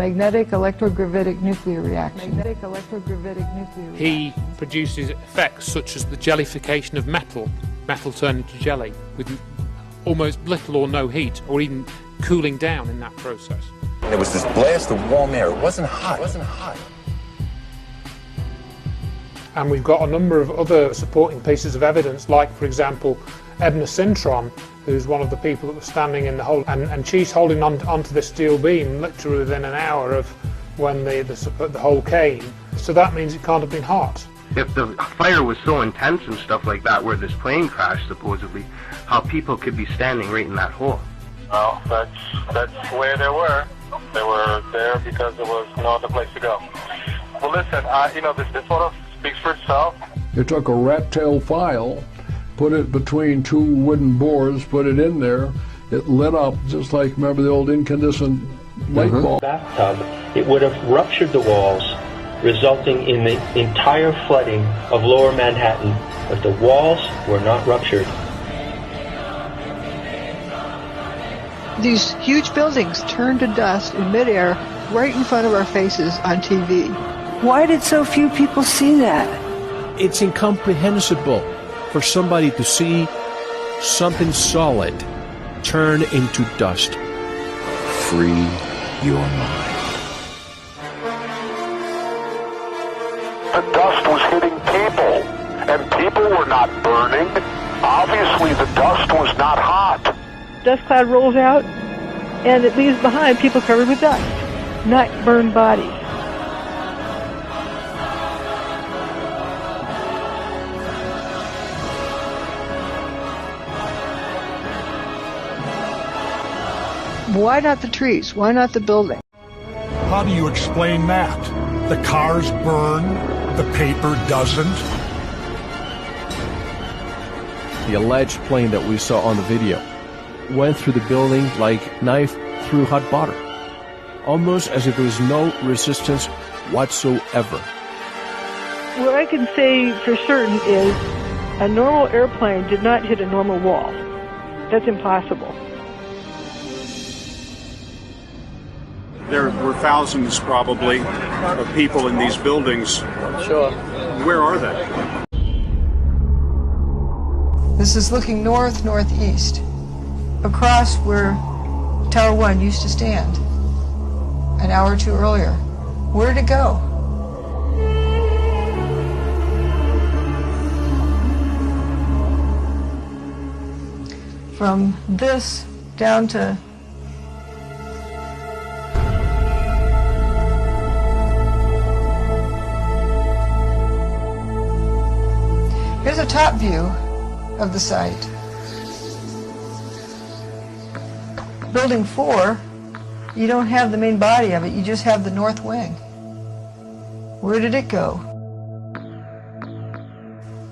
Magnetic electrogravitic nuclear reaction. He produces effects such as the jellification of metal turning into jelly, with almost little or no heat, or even cooling down in that process. There was this blast of warm air. It wasn't hot. And we've got a number of other supporting pieces of evidence, like, for example, Ebna Sintron, who's one of the people that was standing in the hole, and she's holding onto the steel beam literally within an hour of when the hole came. So that means it can't have been hot. If the fire was so intense and stuff like that, where this plane crashed supposedly, how people could be standing right in that hole? Well, that's where they were. They were there because there was no other place to go. Well, listen, this photo speaks for itself. You took a rat tail file, put it between two wooden boards, put it in there, it lit up just like, remember the old incandescent light bulb? Bathtub, it would have ruptured the walls, resulting in the entire flooding of lower Manhattan, but the walls were not ruptured. These huge buildings turned to dust in midair right in front of our faces on TV. Why did so few people see that? It's incomprehensible for somebody to see something solid turn into dust. Free your mind. The dust was hitting people, and people were not burning. Obviously, the dust was not hot. Dust cloud rolls out, and it leaves behind people covered with dust, not burned bodies. Why not the trees? Why not the building? How do you explain that? The cars burn, the paper doesn't. The alleged plane that we saw on the video went through the building like knife through hot butter, almost as if there was no resistance whatsoever. What I can say for certain is a normal airplane did not hit a normal wall. That's impossible. There were thousands, probably, of people in these buildings. Sure. Where are they? This is looking northeast, across where Tower 1 used to stand an hour or two earlier. Where'd it go? From this down to here's a top view of the site. Building 4, you don't have the main body of it, you just have the north wing. Where did it go?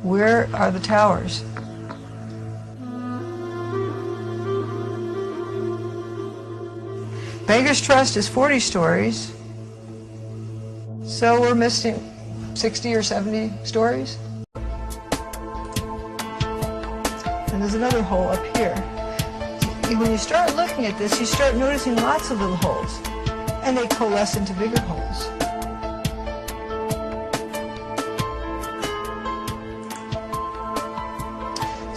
Where are the towers? Bankers Trust is 40 stories, so we're missing 60 or 70 stories. And there's another hole up here. When you start looking at this, you start noticing lots of little holes, and they coalesce into bigger holes.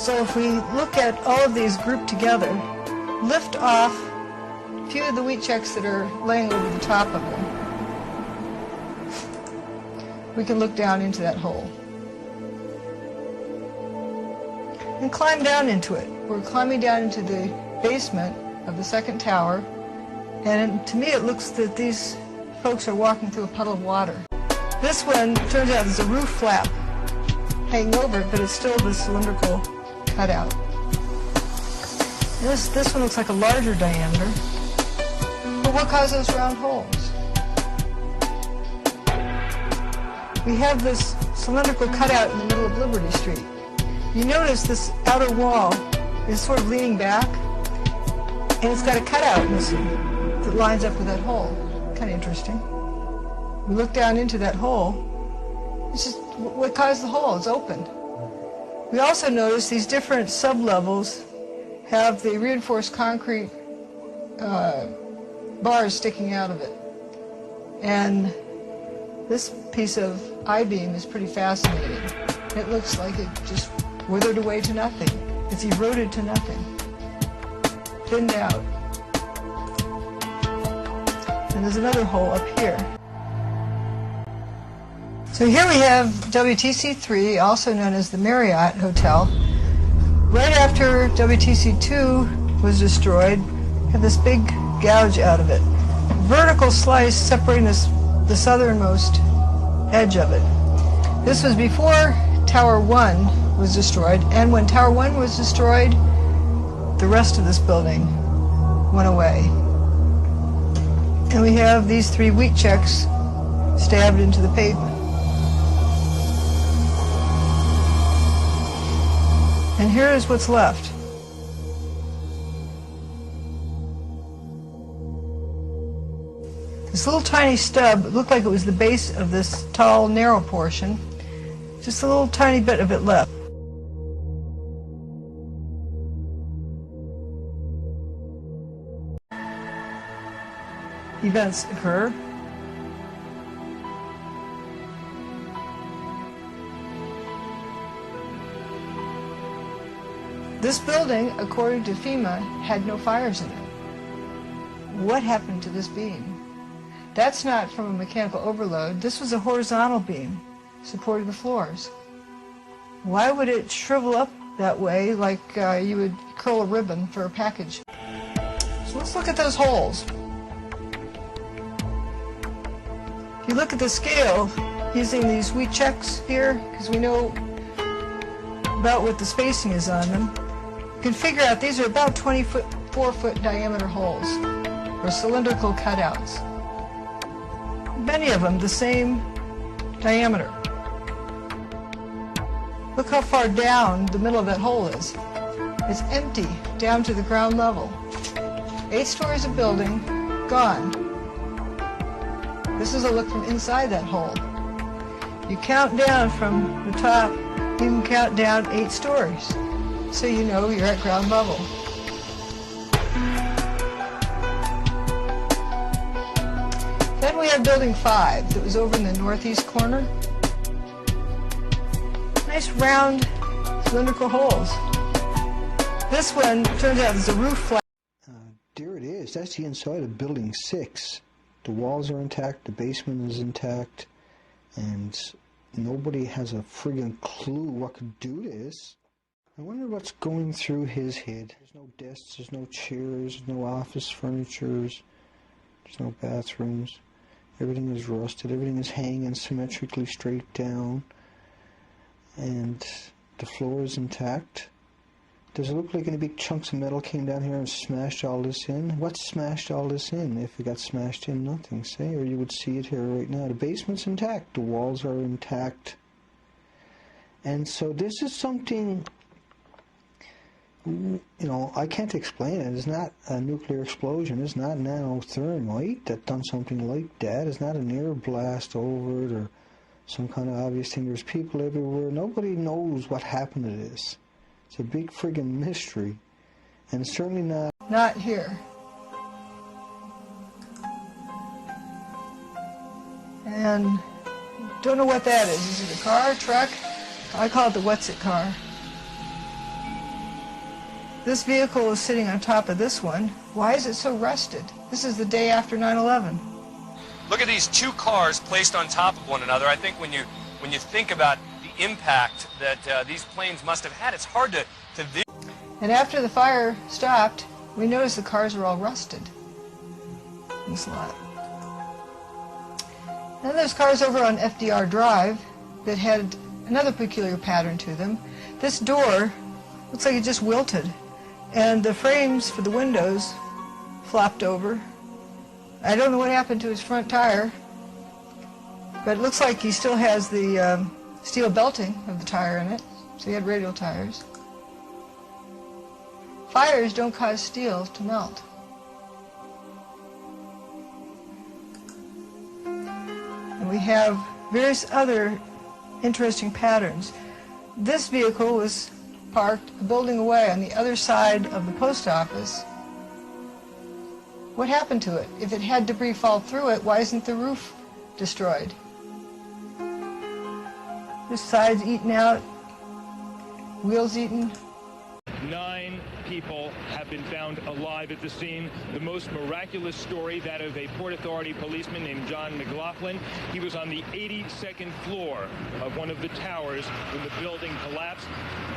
So if we look at all of these grouped together, lift off a few of the wheat checks that are laying over the top of them, we can look down into that hole and climb down into it. We're climbing down into the basement of the second tower, and to me it looks that these folks are walking through a puddle of water. This one turns out there's a roof flap hanging over it, but it's still the cylindrical cutout. This one looks like a larger diameter, but what caused those round holes? We have this cylindrical cutout in the middle of Liberty Street. You notice this outer wall is sort of leaning back, and it's got a cutout missing that lines up with that hole. Kind of interesting. We look down into that hole. It's just what caused the hole? It's open. We also notice these different sub-levels have the reinforced concrete bars sticking out of it. And this piece of I-beam is pretty fascinating. It looks like it just withered away to nothing. It's eroded to nothing, thinned out. And there's another hole up here. So here we have WTC-3, also known as the Marriott Hotel. Right after WTC-2 was destroyed, had this big gouge out of it. Vertical slice separating the southernmost edge of it. This was before Tower 1 was destroyed, and when Tower 1 was destroyed, the rest of this building went away. And we have these 3 wheat checks stabbed into the pavement. And here is what's left. This little tiny stub looked like it was the base of this tall, narrow portion. Just a little tiny bit of it left. Events occur. This building, according to FEMA, had no fires in it. What happened to this beam? That's not from a mechanical overload. This was a horizontal beam supporting the floors. Why would it shrivel up that way like you would curl a ribbon for a package? So let's look at those holes. If you look at the scale, using these wheat checks here, because we know about what the spacing is on them, you can figure out these are about 24-foot diameter holes, or cylindrical cutouts. Many of them the same diameter. Look how far down the middle of that hole is. It's empty down to the ground level. 8 stories of building, gone. This is a look from inside that hole. You count down from the top, you can count down 8 stories. So you know you're at ground level. Then we have building 5 that was over in the northeast corner. Nice round cylindrical holes. This one turns out there's a roof flat. There it is. That's the inside of building 6. The walls are intact, the basement is intact, and nobody has a friggin' clue what could do this. I wonder what's going through his head. There's no desks, there's no chairs, no office furniture, there's no bathrooms. Everything is rusted, everything is hanging symmetrically straight down, and the floor is intact. Does it look like any big chunks of metal came down here and smashed all this in? What smashed all this in? If it got smashed in, nothing, say, or you would see it here right now. The basement's intact, the walls are intact. And so this is something, you know, I can't explain it. It's not a nuclear explosion. It's not nanothermite that done something like that. It's not an air blast over it or some kind of obvious thing. There's people everywhere. Nobody knows what happened to this. It's a big friggin' mystery. And it's certainly not here. And don't know what that is. Is it a car, truck? I call it the what's it car. This vehicle is sitting on top of this one. Why is it so rusted? This is the day after 9/11. Look at these 2 cars placed on top of one another. I think when you think about the impact that these planes must have had, it's hard to visualize. And after the fire stopped, we noticed the cars were all rusted in this lot. Then there's cars over on FDR Drive that had another peculiar pattern to them. This door looks like it just wilted, and the frames for the windows flopped over. I don't know what happened to his front tire, but it looks like he still has the steel belting of the tire in it, so he had radial tires. Fires don't cause steel to melt. And we have various other interesting patterns. This vehicle was parked a building away on the other side of the post office. What happened to it? If it had debris fall through it, why isn't the roof destroyed. The sides eaten out, wheels eaten. 9 people have been found alive at the scene. The most miraculous story, that of a Port Authority policeman named John McLaughlin. He was on the 82nd floor of one of the towers when the building collapsed.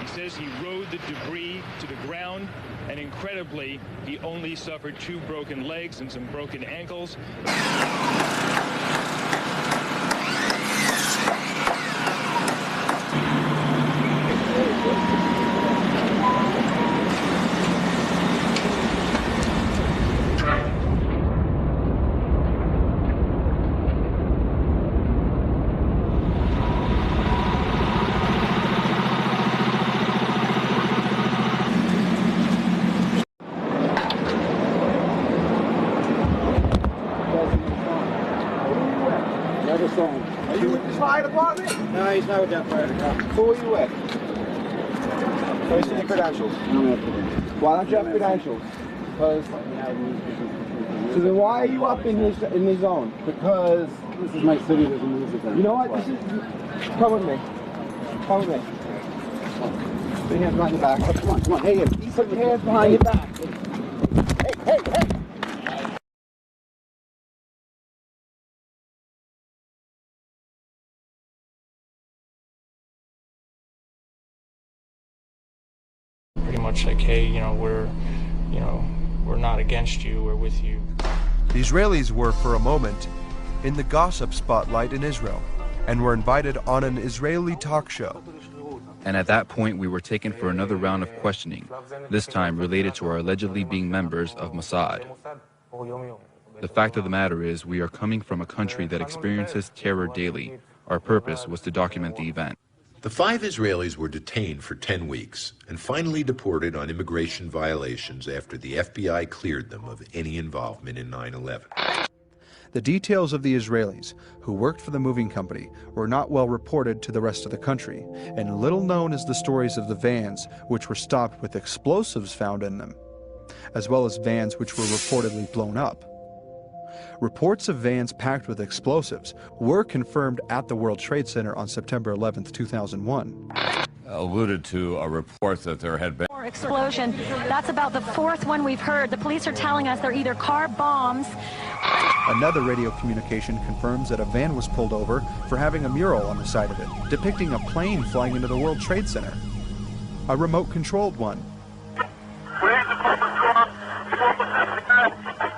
He says he rode the debris to the ground, and incredibly, he only suffered 2 broken legs and some broken ankles. Are you with the fire department? No, he's not with that fire department. Who are you with? Can we see your credentials? Why don't you have credentials? Because. So then why are you up in his zone? Because this is my city. There's a music. You know what? This is. Come with me. Come with me. Put your hands behind your back. Come on, come on. Hey, put your hands behind your back. Hey, hey, hey. Pretty much like, hey, we're not against you, we're with you. The Israelis were, for a moment, in the gossip spotlight in Israel, and were invited on an Israeli talk show. And at that point, we were taken for another round of questioning, this time related to our allegedly being members of Mossad. The fact of the matter is, we are coming from a country that experiences terror daily. Our purpose was to document the event. The 5 Israelis were detained for 10 weeks and finally deported on immigration violations after the FBI cleared them of any involvement in 9/11. The details of the Israelis who worked for the moving company were not well reported to the rest of the country, and little known is the stories of the vans which were stopped with explosives found in them, as well as vans which were reportedly blown up. Reports of vans packed with explosives were confirmed at the World Trade Center on September 11, 2001. Alluded to a report that there had been explosion. That's about the 4th one we've heard. The police are telling us they're either car bombs. Another radio communication confirms that a van was pulled over for having a mural on the side of it, depicting a plane flying into the World Trade Center. A remote-controlled one.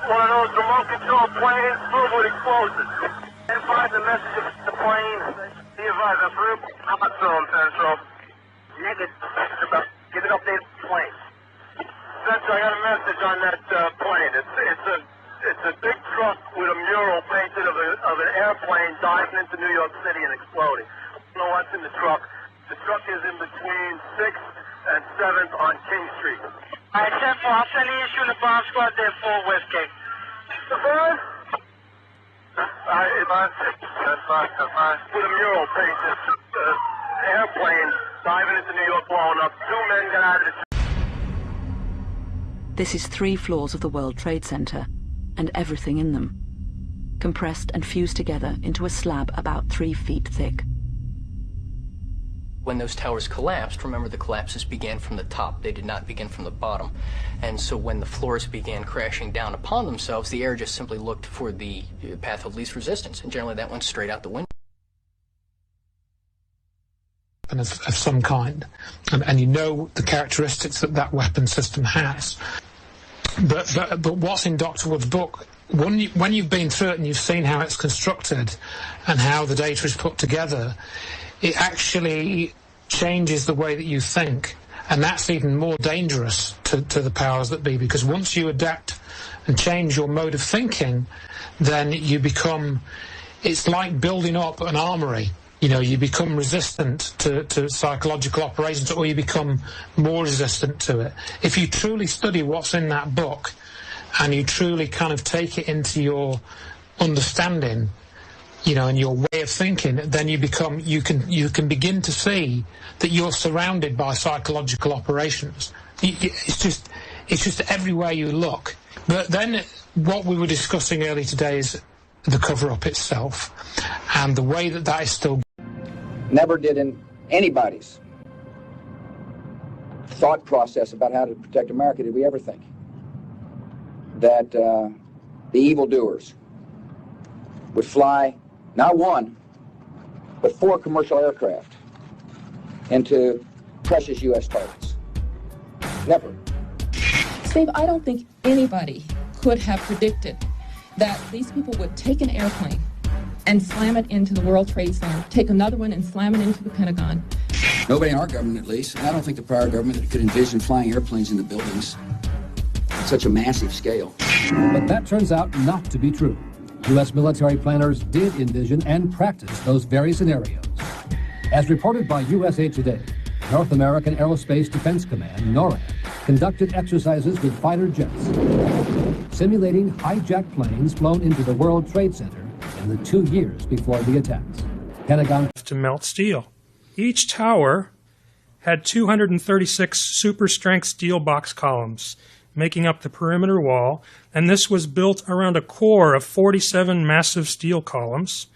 One of those remote-controlled planes filled with explosives. Advise the message of the plane. Be advised, I'm through. How about Central? Get an update of the plane. Central, I got a message on that plane. It's a big truck with a mural painted of an airplane diving into New York City and exploding. I don't know what's in the truck. The truck is in between 6th and 7th on King Street. All right, Central, I'll send the issue in the bomb squad there for Westgate. The bird? That's fine. With a mural painted, airplane diving into New York, blowing up. 2 men got out of the... This is 3 floors of the World Trade Center, and everything in them, compressed and fused together into a slab about 3 feet thick. When those towers collapsed, remember the collapses began from the top. They did not begin from the bottom. And so when the floors began crashing down upon themselves, the air just simply looked for the path of least resistance. And generally that went straight out the window. Of some kind. And you know the characteristics that that weapon system has. But what's in Dr. Wood's book, when you've been through it and you've seen how it's constructed and how the data is put together, it actually changes the way that you think, and that's even more dangerous to the powers that be, because once you adapt and change your mode of thinking, then you become, it's like building up an armory. You become resistant to psychological operations, or you become more resistant to it. If you truly study what's in that book and you truly kind of take it into your understanding, and your way of thinking, then you can begin to see that you're surrounded by psychological operations. It's just everywhere you look. But then what we were discussing earlier today is the cover-up itself. And the way that that is still... Never did in anybody's thought process about how to protect America did we ever think that the evildoers would fly not one, but 4 commercial aircraft into precious U.S. targets. Never. Steve, I don't think anybody could have predicted that these people would take an airplane and slam it into the World Trade Center, take another one and slam it into the Pentagon. Nobody in our government, at least, and I don't think the prior government could envision flying airplanes into buildings at such a massive scale. But that turns out not to be true. U.S. military planners did envision and practice those very scenarios. As reported by USA Today, North American Aerospace Defense Command, NORAD, conducted exercises with fighter jets, simulating hijacked planes flown into the World Trade Center in the 2 years before the attacks. Pentagon to melt steel. Each tower had 236 super-strength steel box columns making up the perimeter wall, and this was built around a core of 47 massive steel columns.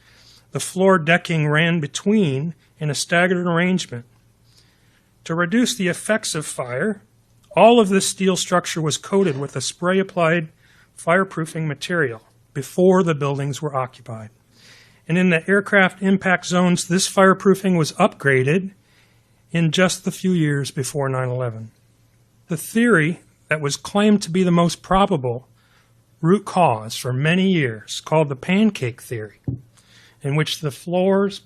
The floor decking ran between in a staggered arrangement. To reduce the effects of fire, all of this steel structure was coated with a spray-applied fireproofing material before the buildings were occupied. And in the aircraft impact zones, this fireproofing was upgraded in just the few years before 9/11. The theory that was claimed to be the most probable root cause for many years, called the pancake theory, in which the floors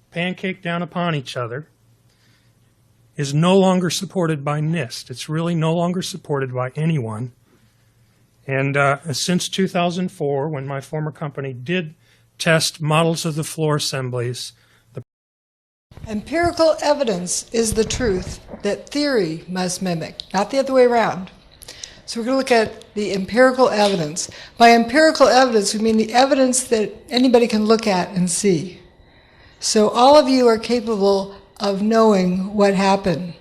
pancake down upon each other, is no longer supported by NIST. It's really no longer supported by anyone. And since 2004, when my former company did test models of the floor assemblies, empirical evidence is the truth that theory must mimic, not the other way around. So we're going to look at the empirical evidence. By empirical evidence, we mean the evidence that anybody can look at and see. So all of you are capable of knowing what happened.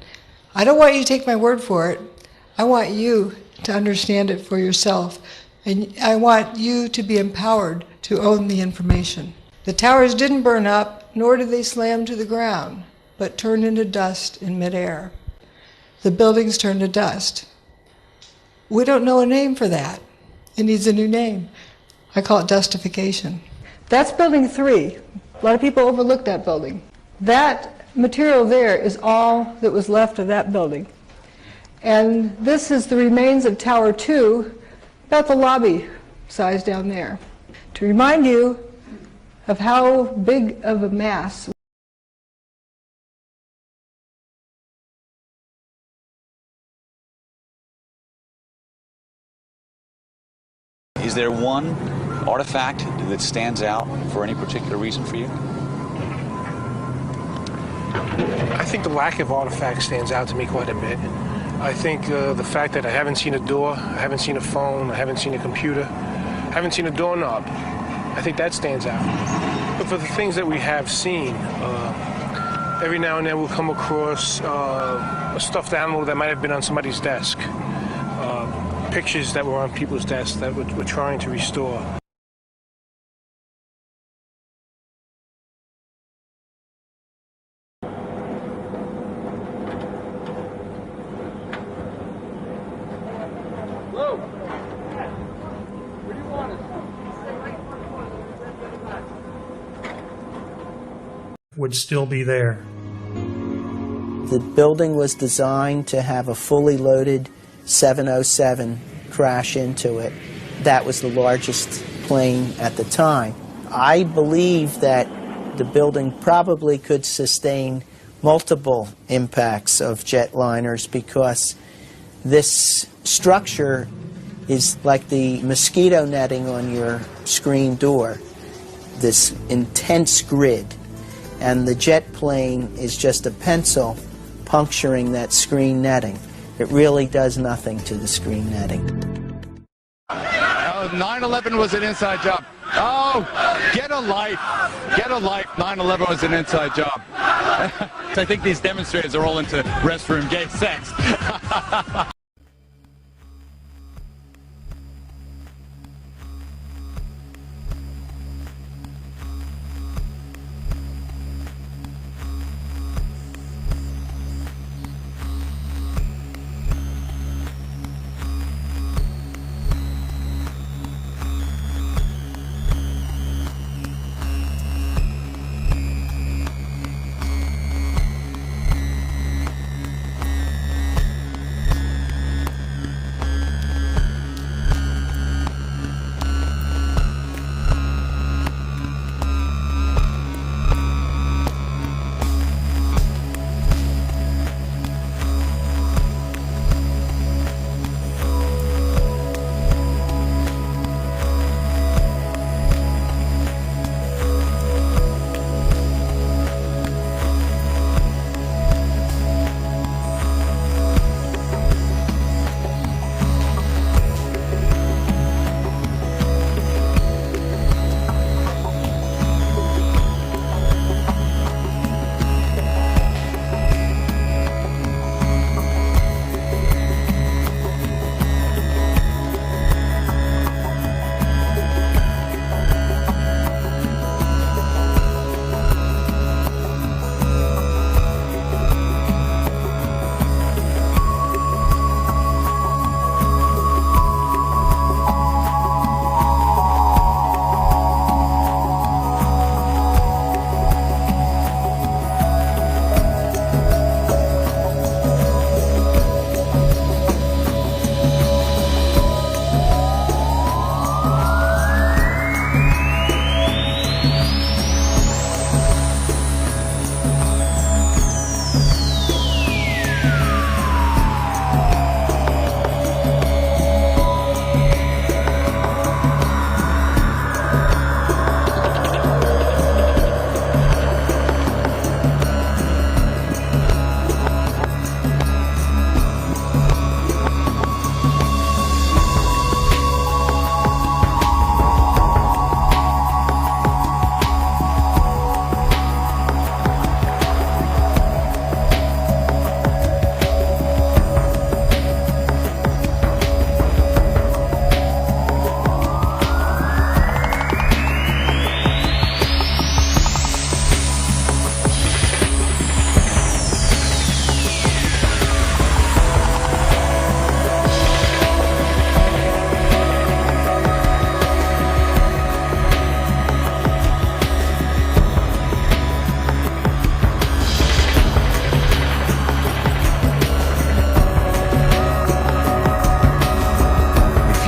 I don't want you to take my word for it. I want you to understand it for yourself. And I want you to be empowered to own the information. The towers didn't burn up, nor did they slam to the ground, but turned into dust in midair. The buildings turned to dust. We don't know a name for that. It needs a new name. I call it dustification. That's building 3. A lot of people overlook that building. That material there is all that was left of that building. And this is the remains of Tower 2, about the lobby size down there. To remind you of how big of a mass. Is there one artifact that stands out for any particular reason for you? I think the lack of artifacts stands out to me quite a bit. I think the fact that I haven't seen a door, I haven't seen a phone, I haven't seen a computer, I haven't seen a doorknob, I think that stands out. But for the things that we have seen, every now and then we'll come across a stuffed animal that might have been on somebody's desk, pictures that were on people's desks that we're trying to restore. Would still be there. The building was designed to have a fully loaded 707 crash into it. That was the largest plane at the time. I believe that the building probably could sustain multiple impacts of jetliners because this structure is like the mosquito netting on your screen door, this intense grid. And the jet plane is just a pencil puncturing that screen netting. It really does nothing to the screen netting. 9/11 was an inside job. Oh, get a life. Get a life. 9/11 was an inside job. I think these demonstrators are all into restroom gay sex.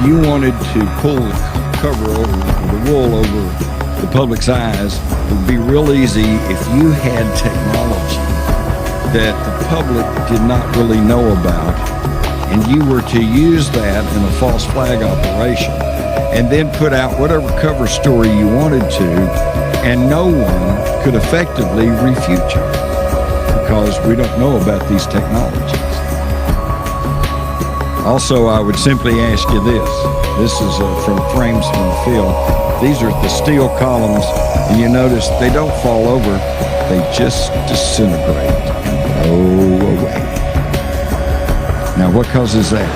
you wanted to pull the cover over, the wool over the public's eyes, it would be real easy if you had technology that the public did not really know about, and you were to use that in a false flag operation, and then put out whatever cover story you wanted to, and no one could effectively refute you, because we don't know about these technologies. Also, I would simply ask you this. This is from frames from the field. These are the steel columns, and you notice they don't fall over, they just disintegrate and blow away. Now, what causes that?